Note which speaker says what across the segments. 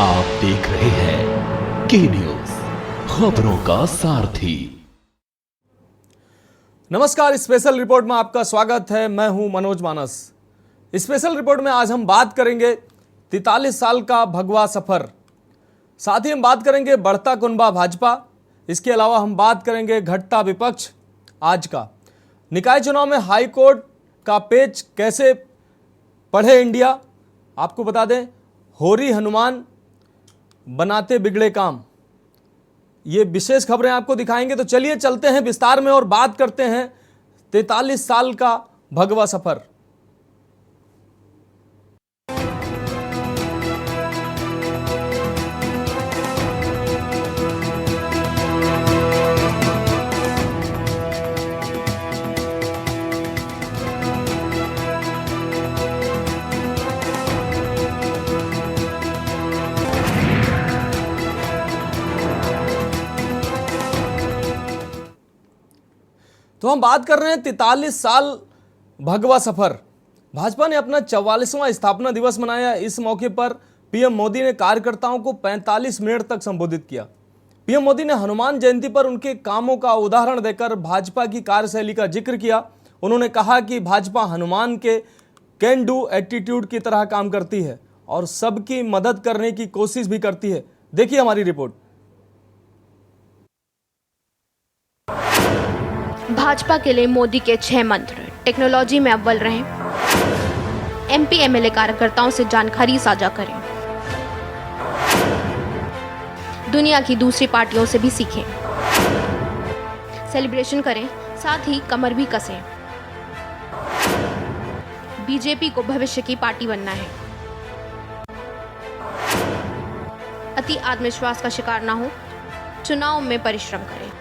Speaker 1: आप देख रहे हैं के न्यूज, खबरों का सारथी।
Speaker 2: नमस्कार, स्पेशल रिपोर्ट में आपका स्वागत है। मैं हूं मनोज मानस। स्पेशल रिपोर्ट में आज हम बात करेंगे 43 साल का भगवा सफर, साथ ही हम बात करेंगे बढ़ता कुनबा भाजपा। इसके अलावा हम बात करेंगे घटता विपक्ष आज का, निकाय चुनाव में हाई कोर्ट का पेच कैसे पढ़े इंडिया। आपको बता दें, होरी हनुमान बनाते बिगड़े काम, ये विशेष खबरें आपको दिखाएंगे। तो चलिए चलते हैं विस्तार में और बात करते हैं 43 साल का भगवा सफर। तो हम बात कर रहे हैं 43 साल भगवा सफर। भाजपा ने अपना 44वां स्थापना दिवस मनाया। इस मौके पर पीएम मोदी ने कार्यकर्ताओं को 45 मिनट तक संबोधित किया। पीएम मोदी ने हनुमान जयंती पर उनके कामों का उदाहरण देकर भाजपा की कार्यशैली का जिक्र किया। उन्होंने कहा कि भाजपा हनुमान के कैन डू एटीट्यूड की तरह काम करती है और सबकी मदद करने की कोशिश भी करती है। देखिए हमारी रिपोर्ट।
Speaker 3: भाजपा के लिए मोदी के 6 मंत्र। टेक्नोलॉजी में अव्वल रहें, एमपी एमएलए कार्यकर्ताओं से जानकारी साझा करें, दुनिया की दूसरी पार्टियों से भी सीखें, सेलिब्रेशन करें, साथ ही कमर भी कसें। बीजेपी को भविष्य की पार्टी बनना है, अति आत्मविश्वास का शिकार ना हो, चुनाव में परिश्रम करें।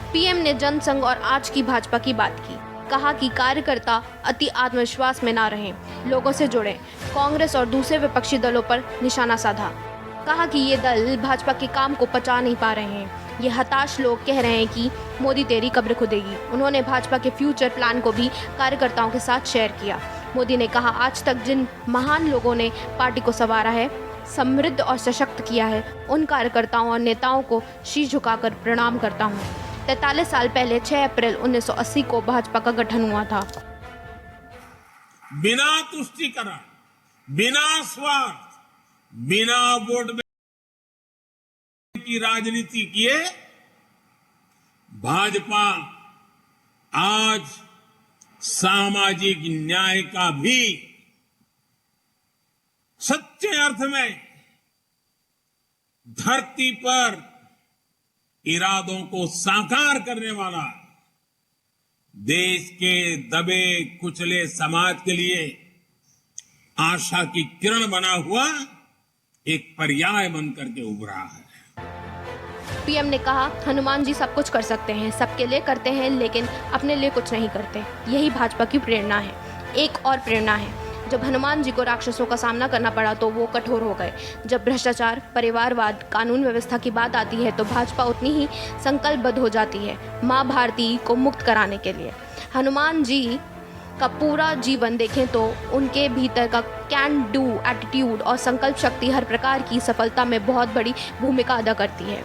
Speaker 3: पीएम ने जनसंघ और आज की भाजपा की बात की। कहा कि कार्यकर्ता अति आत्मविश्वास में ना रहें, लोगों से जुड़ें। कांग्रेस और दूसरे विपक्षी दलों पर निशाना साधा। कहा कि ये दल भाजपा के काम को पचा नहीं पा रहे हैं। ये हताश लोग कह रहे हैं कि मोदी तेरी कब्र खुदेगी। उन्होंने भाजपा के फ्यूचर प्लान को भी कार्यकर्ताओं के साथ शेयर किया। मोदी ने कहा, आज तक जिन महान लोगों ने पार्टी को संवारा है, समृद्ध और सशक्त किया है, उन कार्यकर्ताओं और नेताओं को शीश झुकाकर प्रणाम करता हूँ। 43 साल पहले 6 अप्रैल 1980 को भाजपा का गठन हुआ था।
Speaker 4: बिना तुष्टीकरण, बिना स्वार्थ, बिना वोट बैंक की राजनीति किए भाजपा आज सामाजिक न्याय का भी सच्चे अर्थ में धरती पर इरादों को साकार करने वाला, देश के दबे कुचले समाज के लिए आशा की किरण बना हुआ एक पर्याय बनकर के उभरा है।
Speaker 3: पीएम ने कहा, हनुमान जी सब कुछ कर सकते हैं, सबके लिए करते हैं, लेकिन अपने लिए कुछ नहीं करते। यही भाजपा की प्रेरणा है। एक और प्रेरणा है, जब हनुमान जी को राक्षसों का सामना करना पड़ा तो वो कठोर हो गए। जब भ्रष्टाचार, परिवारवाद, कानून व्यवस्था की बात आती है तो भाजपा उतनी ही संकल्पबद्ध हो जाती है मां भारती को मुक्त कराने के लिए। हनुमान जी का पूरा जीवन देखें तो उनके भीतर का कैन डू एटीट्यूड और संकल्प शक्ति हर प्रकार की सफलता में बहुत बड़ी भूमिका अदा करती है।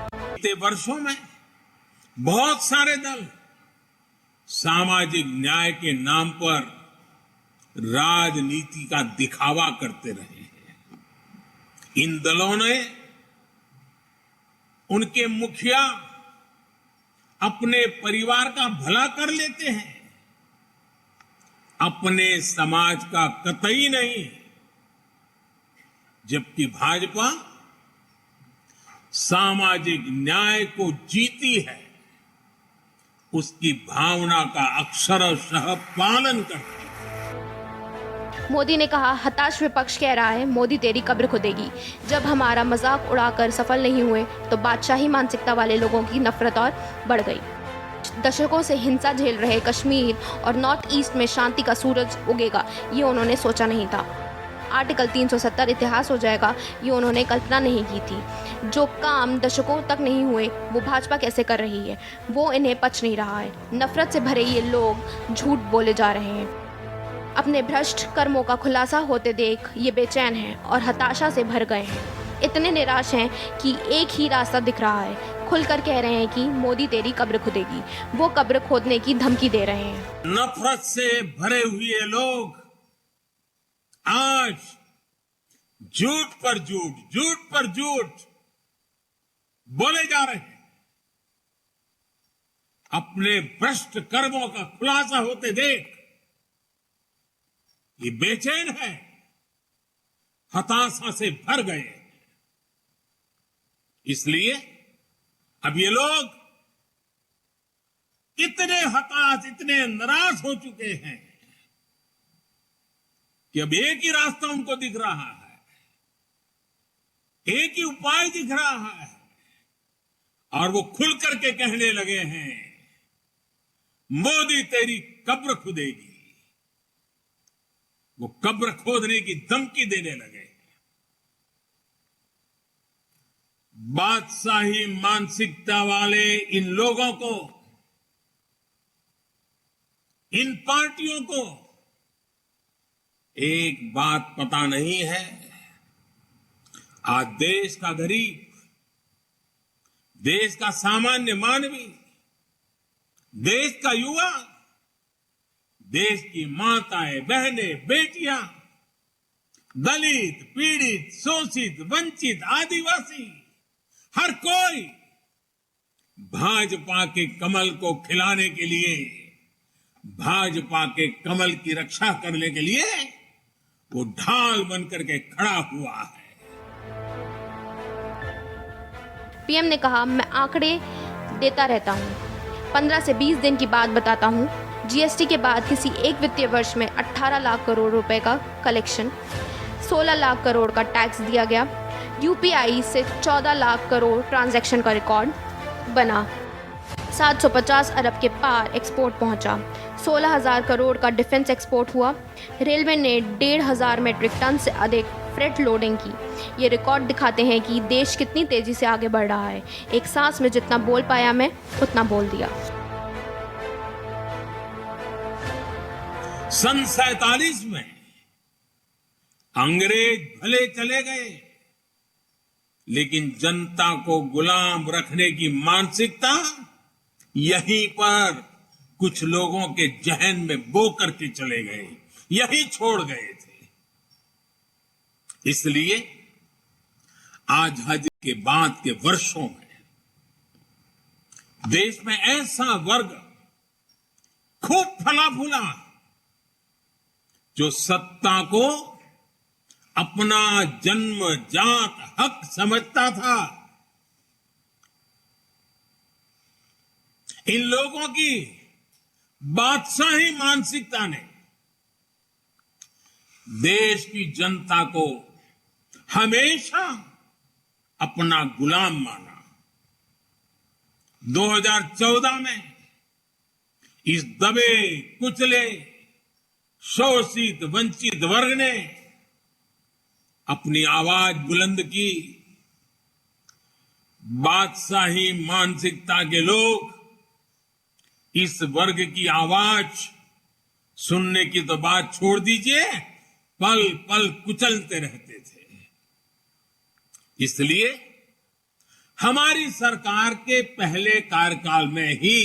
Speaker 4: बीते वर्षों में बहुत सारे दल सामाजिक न्याय के नाम पर राजनीति का दिखावा करते रहे हैं। इन दलों ने उनके मुखिया अपने परिवार का भला कर लेते हैं, अपने समाज का कतई नहीं। जबकि भाजपा सामाजिक न्याय को जीती है, उसकी भावना का अक्षरशः पालन करती है।
Speaker 3: मोदी ने कहा, हताश विपक्ष कह रहा है मोदी तेरी कब्र खुदेगी। जब हमारा मजाक उड़ाकर सफल नहीं हुए तो बादशाही मानसिकता वाले लोगों की नफरत और बढ़ गई। दशकों से हिंसा झेल रहे कश्मीर और नॉर्थ ईस्ट में शांति का सूरज उगेगा, ये उन्होंने सोचा नहीं था। आर्टिकल 370 इतिहास हो जाएगा, ये उन्होंने कल्पना नहीं की थी। जो काम दशकों तक नहीं हुए वो भाजपा कैसे कर रही है, वो इन्हें पच नहीं रहा है। नफरत से भरे ये लोग झूठ बोले जा रहे हैं। अपने भ्रष्ट कर्मों का खुलासा होते देख ये बेचैन हैं और हताशा से भर गए हैं। इतने निराश हैं कि एक ही रास्ता दिख रहा है। खुलकर कह रहे हैं कि मोदी तेरी कब्र खुदेगी। वो कब्र खोदने की धमकी दे रहे हैं।
Speaker 4: नफरत से भरे हुए लोग आज झूठ पर झूठ बोले जा रहे हैं। अपने भ्रष्ट कर्मों का खुलासा होते देख ये बेचैन है, हताशा से भर गए। इसलिए अब ये लोग इतने हताश, इतने नाराज हो चुके हैं कि अब एक ही रास्ता उनको दिख रहा है, एक ही उपाय दिख रहा है और वो खुल करके कहने लगे हैं, मोदी तेरी कब्र खुदेगी। वो कब्र खोदने की धमकी देने लगे। बादशाही मानसिकता वाले इन लोगों को, इन पार्टियों को एक बात पता नहीं है। आज देश का गरीब, देश का सामान्य मानवी, देश का युवा, देश की माताएं, बहनें, बेटियां, दलित, पीड़ित, शोषित, वंचित, आदिवासी, हर कोई भाजपा के कमल को खिलाने के लिए, भाजपा के कमल की रक्षा करने के लिए वो ढाल बनकर के खड़ा हुआ है।
Speaker 3: पीएम ने कहा, मैं आंकड़े देता रहता हूं, 15 से 20 दिन की बात बताता हूं। जीएसटी के बाद किसी एक वित्तीय वर्ष में 18 लाख करोड़ रुपए का कलेक्शन, 16 लाख करोड़ का टैक्स दिया गया, यूपीआई से 14 लाख करोड़ ट्रांजैक्शन का रिकॉर्ड बना, 750 अरब के पार एक्सपोर्ट पहुंचा, 16,000 करोड़ का डिफेंस एक्सपोर्ट हुआ, रेलवे ने 1,500 मीट्रिक टन से अधिक फ्रेट लोडिंग की। ये रिकॉर्ड दिखाते हैं कि देश कितनी तेजी से आगे बढ़ रहा है। एक सांस में जितना बोल पाया मैं उतना बोल दिया।
Speaker 4: सन 47 में अंग्रेज भले चले गए, लेकिन जनता को गुलाम रखने की मानसिकता यहीं पर कुछ लोगों के जहन में बो करके चले गए, यही छोड़ गए थे। इसलिए आजादी के बाद के वर्षों में देश में ऐसा वर्ग खूब फला फूला जो सत्ता को अपना जन्मजात हक समझता था। इन लोगों की बादशाही मानसिकता ने देश की जनता को हमेशा अपना गुलाम माना। 2014 में इस दबे कुचले शोषित वंचित वर्ग ने अपनी आवाज बुलंद की। बादशाही मानसिकता के लोग इस वर्ग की आवाज सुनने की तो बात छोड़ दीजिए, पल पल कुचलते रहते थे। इसलिए हमारी सरकार के पहले कार्यकाल में ही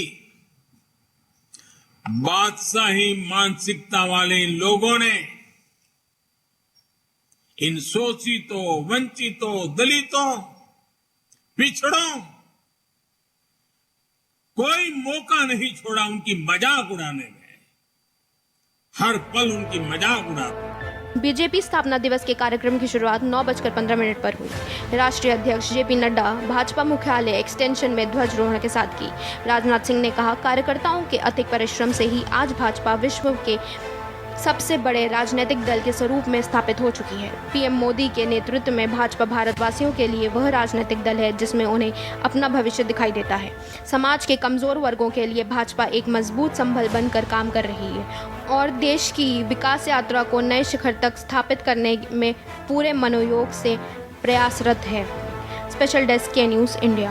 Speaker 4: बादशाही मानसिकता वाले इन लोगों ने इन शोषितों, वंचितों, दलितों, पिछड़ों कोई मौका नहीं छोड़ा उनकी मजाक उड़ाने में। हर पल उनकी मजाक उड़ाते।
Speaker 3: बीजेपी स्थापना दिवस के कार्यक्रम की शुरुआत 9:15 पर हुई। राष्ट्रीय अध्यक्ष जेपी नड्डा भाजपा मुख्यालय एक्सटेंशन में ध्वजारोहण के साथ की। राजनाथ सिंह ने कहा, कार्यकर्ताओं के अथक परिश्रम से ही आज भाजपा विश्व के सबसे बड़े राजनीतिक दल के स्वरूप में स्थापित हो चुकी है। पीएम मोदी के नेतृत्व में भाजपा भारतवासियों के लिए वह राजनीतिक दल है जिसमें उन्हें अपना भविष्य दिखाई देता है। समाज के कमजोर वर्गों के लिए भाजपा एक मजबूत संबल बनकर काम कर रही है और देश की विकास यात्रा को नए शिखर तक स्थापित करने में पूरे मनोयोग से प्रयासरत है। स्पेशल डेस्क के न्यूज़ इंडिया।